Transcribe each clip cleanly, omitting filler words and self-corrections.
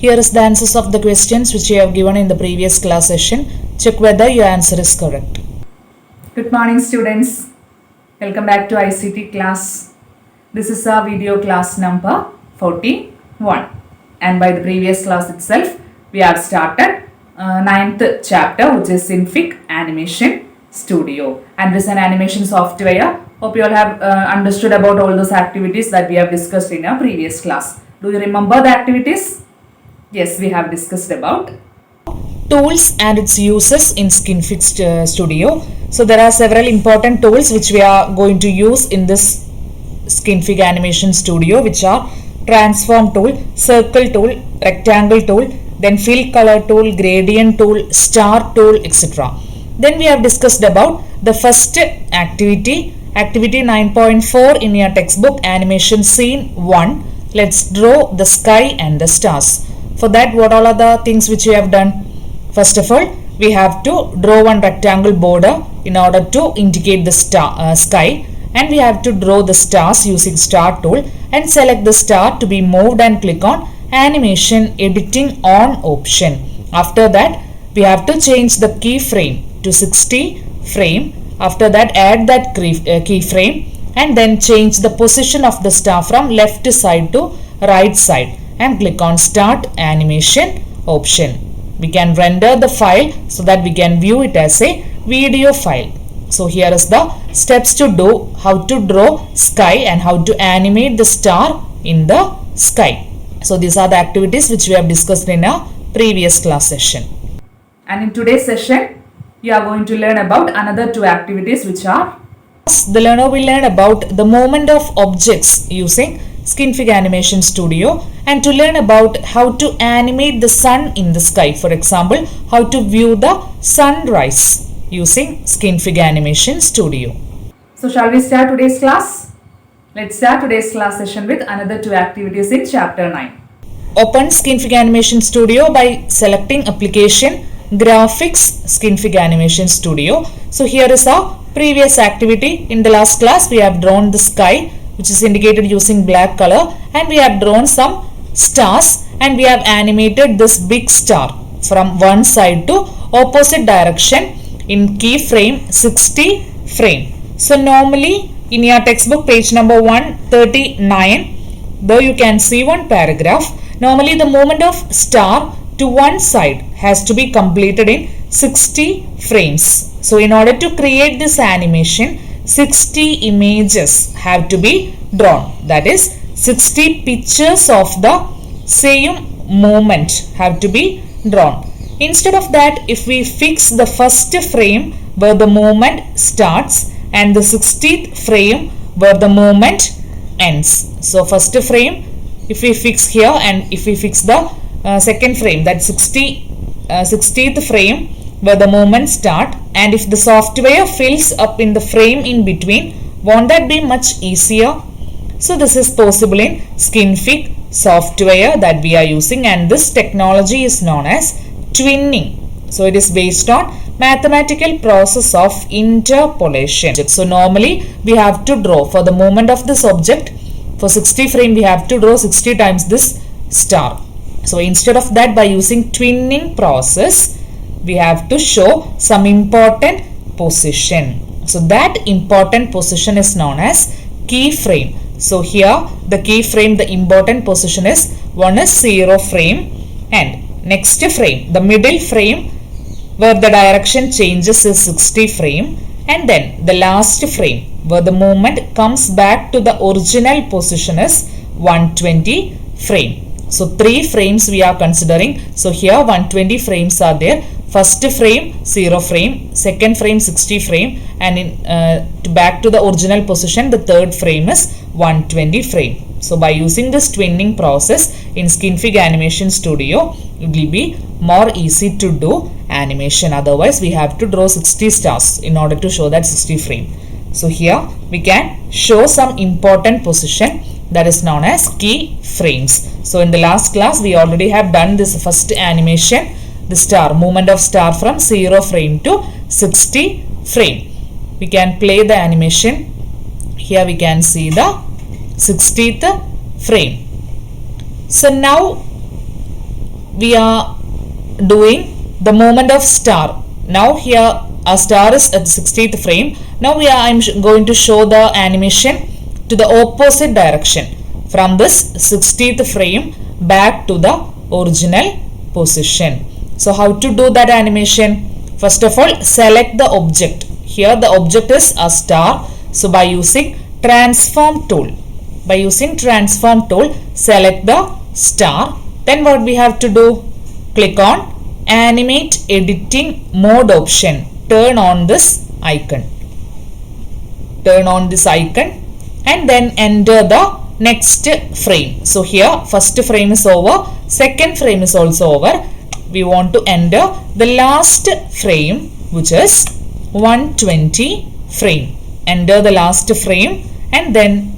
Here is the answers of the questions which you have given in the previous class session. Check whether your answer is correct. Good morning students. Welcome back to ICT class. This is our video class number 41, and by the previous class itself we have started 9th chapter, which is Synfig Animation Studio, and this is an animation software. Hope you all have understood about all those activities that we have discussed in our previous class. Do you remember the activities? Yes, we have discussed about Tools and its uses in Synfig Studio. So there are several important tools which we are going to use in this Synfig Animation Studio, which are transform tool, circle tool, rectangle tool, then fill color tool, gradient tool, star tool, etc. Then we have discussed about the first activity 9.4 in your textbook, animation scene 1. Let's draw the sky and the stars. For that, what all are the things which we have done? First of all, we have to draw one rectangle border in order to indicate the sky, and we have to draw the stars using star tool and select the star to be moved and click on animation editing on option. After that, we have to change the keyframe to 60 frame. After that, add that keyframe and then change the position of the star from left side to right side and click on start animation option. We can render the file so that we can view it as a video file. So here is the steps to do how to draw sky and how to animate the star in the sky. So these are the activities which we have discussed in our previous class session. And in today's session, you are going to learn about another two activities, which are the learner will learn about the movement of objects using Synfig Animation Studio, and to learn about how to animate the sun in the sky. For example, how to view the sunrise using Synfig Animation Studio. So shall we start today's class? Let's start today's class session with another two activities in chapter 9. Open Synfig Animation Studio by selecting application Graphics Synfig Animation Studio. So here is our previous activity. In the last class, we have drawn the sky, which is indicated using black color, and we have drawn some stars, and we have animated this big star from one side to opposite direction in keyframe 60 frame. So normally in your textbook page number 139, though you can see one paragraph, normally the movement of star to one side has to be completed in 60 frames. So in order to create this animation, 60 images have to be drawn. That is, 60 pictures of the same movement have to be drawn. Instead of that, if we fix the first frame where the movement starts and the 60th frame where the movement ends. So first frame, if we fix here, and if we fix the second frame, that 60th frame where the movement start, and if the software fills up in the frame in between, won't that be much easier? So this is possible in Synfig software that we are using, and this technology is known as twinning. So it is based on mathematical process of interpolation. So normally we have to draw for the movement of this object. For 60 frame, we have to draw 60 times this star. So instead of that, by using twinning process, we have to show some important position. So that important position is known as keyframe. So here the keyframe, the important position is, one is 0 frame, and next frame, the middle frame where the direction changes is 60 frame, and then the last frame where the movement comes back to the original position is 120 frame. So 3 frames we are considering. So here 120 frames are there. First frame 0 frame, second frame 60 frame, and back to the original position, the third frame is 120 frame. So by using this twinning process in Synfig Animation Studio, it will be more easy to do animation. Otherwise, we have to draw 60 stars in order to show that 60 frame. So here we can show some important position, that is known as key frames. So in the last class, we already have done this first animation, the star, movement of star from 0 frame to 60 frame. We can play the animation. Here we can see the 60th frame. So now we are doing the movement of star. Now here our star is at 60th frame. Now I'm going to show the animation to the opposite direction from this 60th frame back to the original position. So how to do that animation? First of all, select the object. Here the object is a star. So by using transform tool, select the star. Then what we have to do? Click on animate editing mode option. Turn on this icon. And then enter the next frame. So here first frame is over, second frame is also over. We want to enter the last frame, which is 120 frame. Enter the last frame and then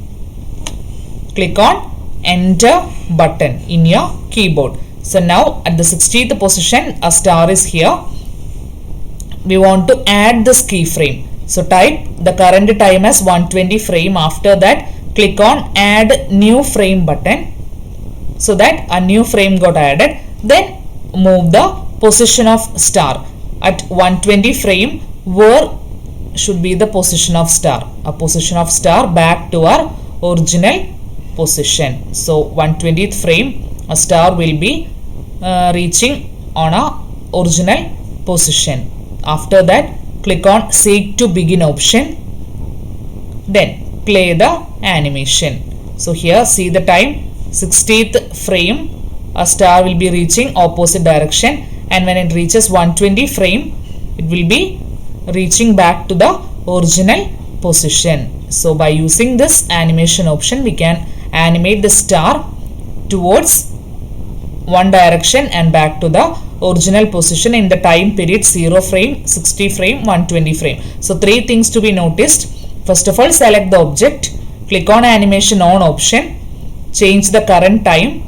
click on enter button in your keyboard. So now at the 60th position a star is here. We want to add this keyframe. So type the current time as 120 frame. After that click on add new frame button, so that a new frame got added. Then move the position of star at 120 frame. Where should be the position of star? A position of star back to our original position. So 120th frame a star will be reaching on our original position. After that click on seek to begin option. Then play the animation. So here see the time, 60th frame a star will be reaching opposite direction, and when it reaches 120 frame it will be reaching back to the original position. So by using this animation option we can animate the star towards one direction and back to the original position in the time period 0 frame, 60 frame, 120 frame. So three things to be noticed. First of all, select the object, click on animation on option, change the current time,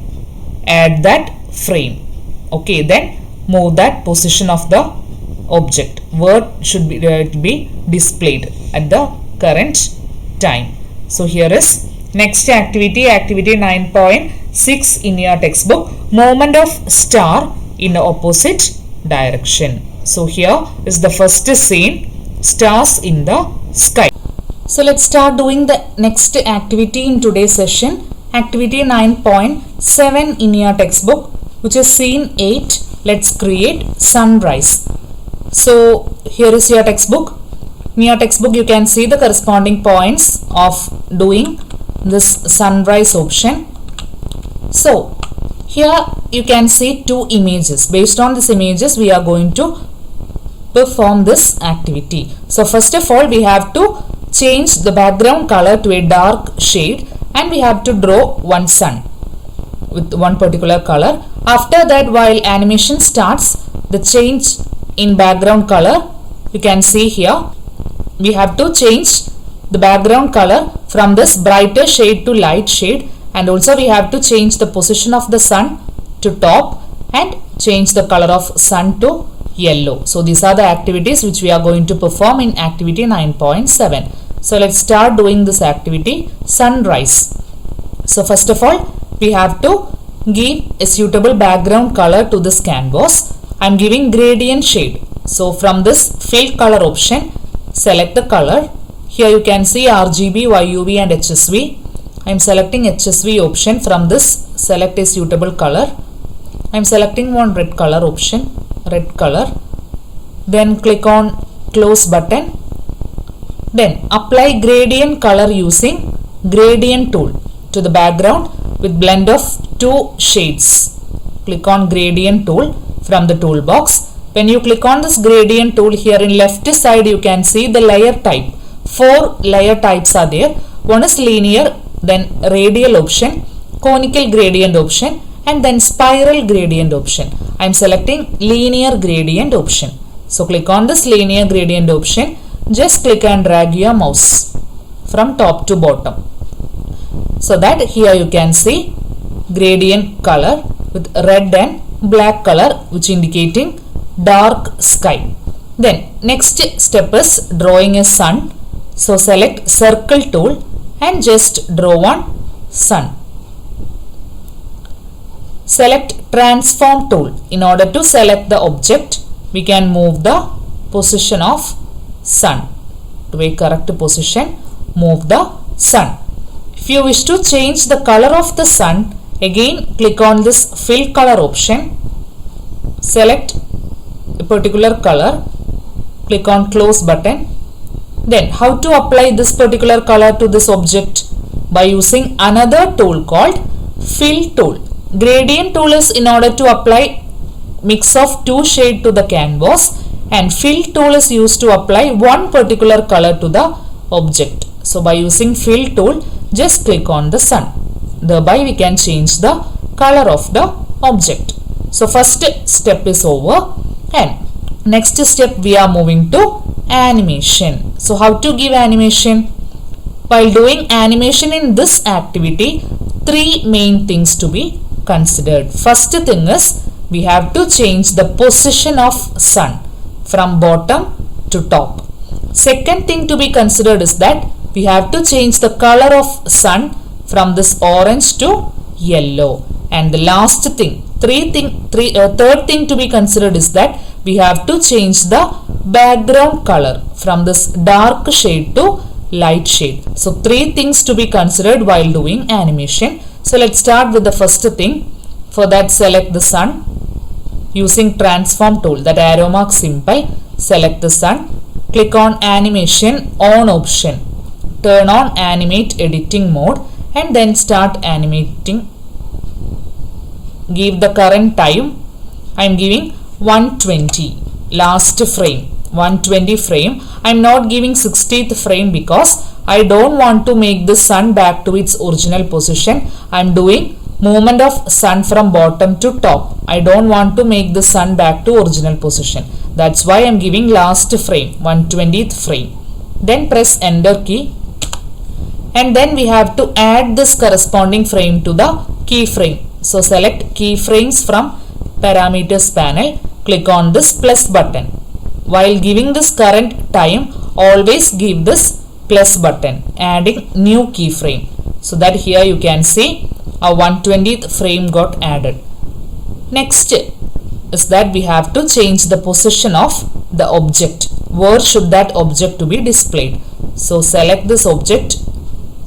add that frame. Okay, then move that position of the object where should be be displayed at the current time. So here is next activity, activity 9.6 in your textbook, movement of star in the opposite direction. So here is the first scene, stars in the sky. So let's start doing the next activity in today's session, activity 9.7 in your textbook, which is scene 8. Let's create sunrise. So here is your textbook. In your textbook you can see the corresponding points of doing this sunrise option. So here you can see two images. Based on these images we are going to perform this activity. So first of all we have to change the background color to a dark shade, and we have to draw one sun with one particular color. After that, while animation starts, the change in background color you can see here. We have to change the background color from this brighter shade to light shade, and also we have to change the position of the sun to top and change the color of sun to yellow. So these are the activities which we are going to perform in activity 9.7. So let's start doing this activity, sunrise. So first of all we have to give a suitable background color to this canvas. I am giving gradient shade. So from this fill color option select the color. Here you can see RGB, YUV and HSV. I am selecting HSV option. From this select a suitable color. I am selecting one red color option, red color. Then click on close button. Then apply gradient color using gradient tool to the background with blend of two shades. Click on gradient tool from the toolbox. When you click on this gradient tool, here in left side you can see the layer type. 4 layer types are there. One is linear, then radial option, conical gradient option, and then spiral gradient option. I am selecting linear gradient option. So click on this linear gradient option. Just click and drag your mouse from top to bottom, so that here you can see gradient color with red and black color, which indicating dark sky. Then next step is drawing a sun. So select circle tool and just draw one sun. select transform tool. In order to select the object, we can move the position of sun to a correct position. Move the sun. If you wish to change the color of the sun, again click on this fill color option. Select a particular color. Click on close button. Then how to apply this particular color to this object? By using another tool called fill tool. Gradient tool is in order to apply mix of two shades to the canvas, and fill tool is used to apply one particular color to the object. So by using fill tool, just click on the sun. Thereby we can change the color of the object. So first step is over, and next step we are moving to animation. So how to give animation? While doing animation in this activity, three main things to be considered. First thing is we have to change the position of sun from bottom to top. Second thing to be considered is that we have to change the color of sun from this orange to yellow. And the last thing, third thing to be considered is that we have to change the background color from this dark shade to light shade. So three things to be considered while doing animation. So let's start with the first thing. For that, select the sun using transform tool, that arrow mark symbol. Select the sun. Click on animation on option. Turn on animate editing mode and then start animating. Give the current time. I am giving 120. Last frame 120 frame. I am not giving 60th frame because I don't want to make the sun back to its original position. I am doing movement of sun from bottom to top. I don't want to make the sun back to original position. That's why I am giving last frame 120th frame. Then press enter key, and then we have to add this corresponding frame to the keyframe. So select keyframes from parameters panel. Click on this plus button. While giving this current time, always give this plus button, adding new keyframe, so that here you can see a 120th frame got added. Next is that we have to change the position of the object. Where should that object to be displayed? So select this object,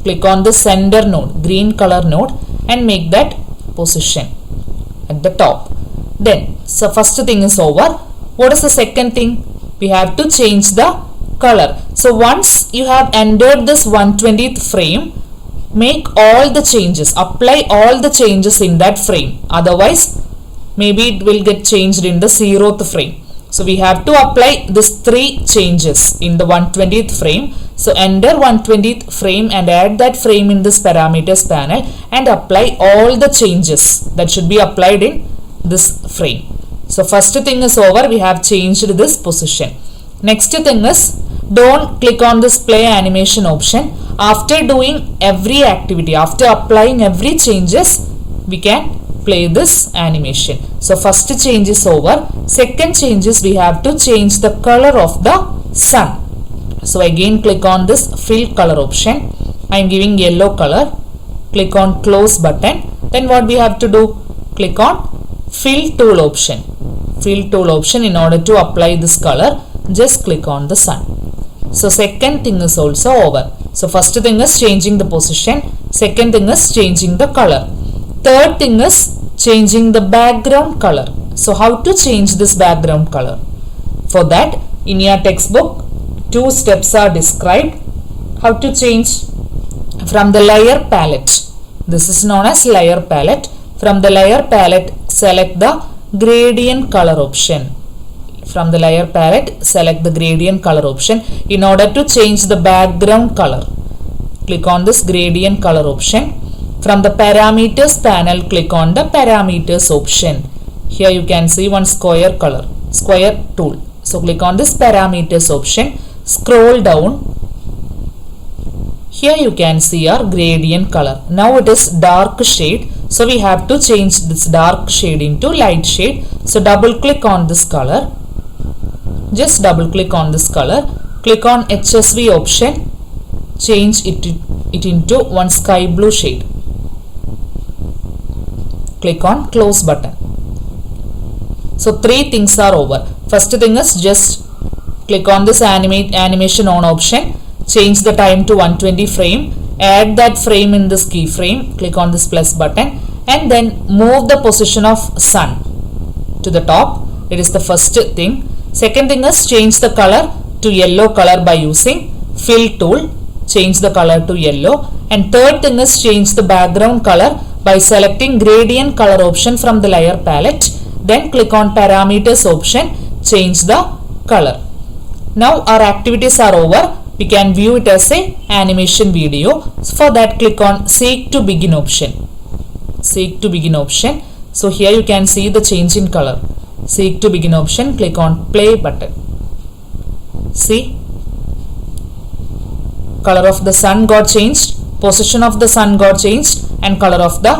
click on the center node, green color node, and make that position at the top. Then, so first thing is over. What is the second thing? We have to change the color. So once you have entered this 120th frame, make all the changes, apply all the changes in that frame. Otherwise, maybe it will get changed in the 0th frame. So we have to apply these three changes in the 120th frame. So enter 120th frame and add that frame in this parameters panel and apply all the changes that should be applied in this frame. So first thing is over, we have changed this position. Next thing is, don't click on this play animation option. After doing every activity, after applying every changes, we can play this animation. So first change is over. Second change is we have to change the color of the sun. So again click on this fill color option. I am giving yellow color. Click on close button. Then what we have to do? Click on fill tool option. Fill tool option. In order to apply this color, just click on the sun. So second thing is also over. So first thing is changing the position. Second thing is changing the color. Third thing is changing the background color. So how to change this background color? For that, in your textbook, 2 steps are described. How to change? From the layer palette. This is known as layer palette. From the layer palette, select the gradient color option. From the layer palette, select the gradient color option in order to change the background color. Click on this gradient color option. From the parameters panel, click on the parameters option. Here you can see one square color, square tool. So click on this parameters option. Scroll down. Here you can see our gradient color. Now it is dark shade. So we have to change this dark shade into light shade. So double click on this color. Just double click on this color. Click on HSV option. Change it into one sky blue shade. click on close button. So 3 things are over. First thing is just click on this animation on option, change the time to 120 frame, add that frame in this keyframe, click on this plus button, and then move the position of sun to the top. It is the first thing. Second thing is change the color to yellow color by using fill tool, change the color to yellow. And third thing is change the background color by selecting gradient color option from the layer palette. Then click on parameters option, change the color. Now our activities are over. We can view it as a animation video. So for that, click on seek to begin option. Seek to begin option. So here you can see the change in color. Seek to begin option, click on play button. See, color of the sun got changed, position of the sun got changed, and color of the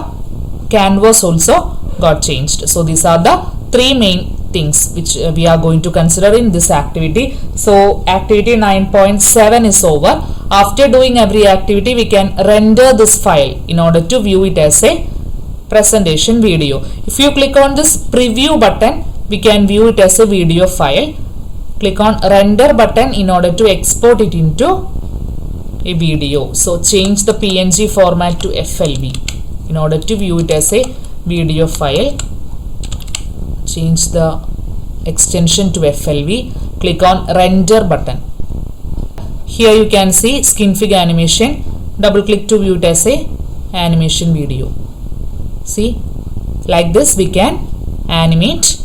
canvas also got changed. So these are the 3 main things which we are going to consider in this activity. So activity 9.7 is over. After doing every activity, we can render this file in order to view it as a presentation video. If you click on this preview button, we can view it as a video file. Click on render button in order to export it into a video. So change the PNG format to FLV in order to view it as a video file. Change the extension to FLV. Click on render button. Here you can see Skinfig animation. Double click to view it as a animation video. See, like this we can animate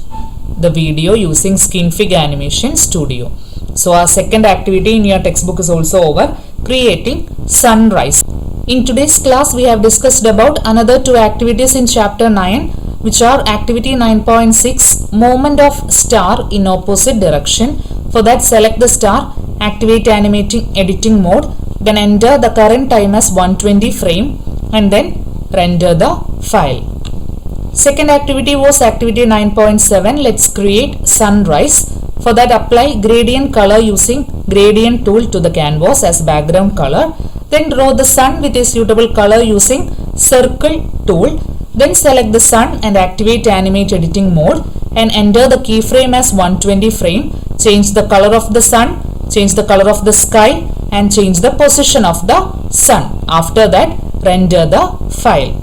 the video using Skinfig Animation Studio. So our second activity in your textbook is also over, creating sunrise. In today's class we have discussed about another 2 activities in chapter 9, which are activity 9.6, movement of star in opposite direction. For that, select the star, activate animating editing mode, then enter the current time as 120 frame and then render the file. Second activity was activity 9.7. Let's create sunrise. For that, apply gradient color using gradient tool to the canvas as background color. Then draw the sun with a suitable color using circle tool. Then select the sun and activate animate editing mode and enter the keyframe as 120 frame. Change the color of the sun, change the color of the sky, and change the position of the sun. After that, render the file.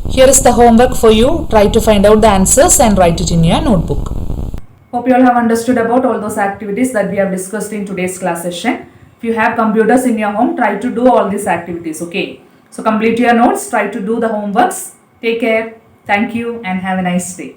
Here is the homework for you. Try to find out the answers and write it in your notebook. Hope you all have understood about all those activities that we have discussed in today's class session. If you have computers in your home, try to do all these activities, okay? So complete your notes, try to do the homeworks. Take care. Thank you and have a nice day.